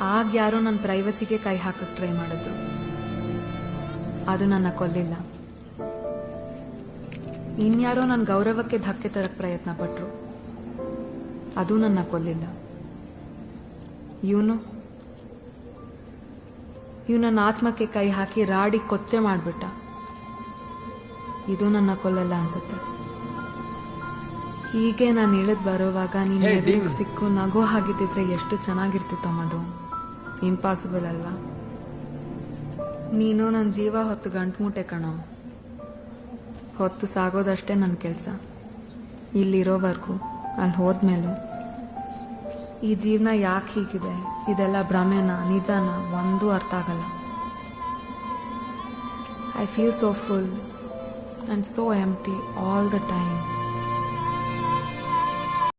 ಆಗ ಯಾರೋ ನನ್ನ ಪ್ರೈವಸಿಗೆ ಕೈ ಹಾಕಕ್ಕೆ ಟ್ರೈ ಮಾಡಿದ್ರು. ಅದು ನನ್ನ ಕೊಲ್ಲಿಲ್ಲ. ಇನ್ಯಾರೋ ನನ್ನ ಗೌರವಕ್ಕೆ ಧಕ್ಕೆ ತರಕ್ ಪ್ರಯತ್ನ ಪಟ್ರು. ಅದು ನನ್ನ ಕೊಲ್ಲಿಲ್ಲ. ಇವನು ನನ್ನ ಆತ್ಮಕ್ಕೆ ಕೈ ಹಾಕಿ ರಾಡಿ ಕೊಚ್ಚೆ ಮಾಡ್ಬಿಟ್ಟ. ಇದು ನನ್ನ ಕೊಲ್ಲಲ್ಲ ಅನ್ಸುತ್ತೆ. ಹೀಗೆ ನಾನು ಇಳಿದ್ ಬರೋವಾಗ ನೀನ್ ಎದುರಿಗೆ ಸಿಕ್ಕು ನಗೋ ಹಾಗಿದ್ದಿದ್ರೆ ಎಷ್ಟು ಚೆನ್ನಾಗಿರ್ತಿತ್ತು ಮಧು. ಇಂಪಾಸಿಬಲ್ ಅಲ್ವಾ? ನೀನು ನನ್ನ ಜೀವ ಹೊತ್ತು ಗಂಟ್ಮುಟ್ಟೆ ಕಣೋ. ಹೊತ್ತು ಸಾಗೋದಷ್ಟೇ ನನ್ನ ಕೆಲಸ. ಇಲ್ಲಿರೋವರೆಗೂ, ಅಲ್ಲಿ ಹೋದ್ಮೇಲೂ ಈ ಜೀವನ ಯಾಕೆ ಹೀಗಿದೆ, ಇದೆಲ್ಲ ಭ್ರಮೆನ ನಿಜಾನ ಒಂದೂ ಅರ್ಥ ಆಗಲ್ಲ. I feel so full and so empty all the time.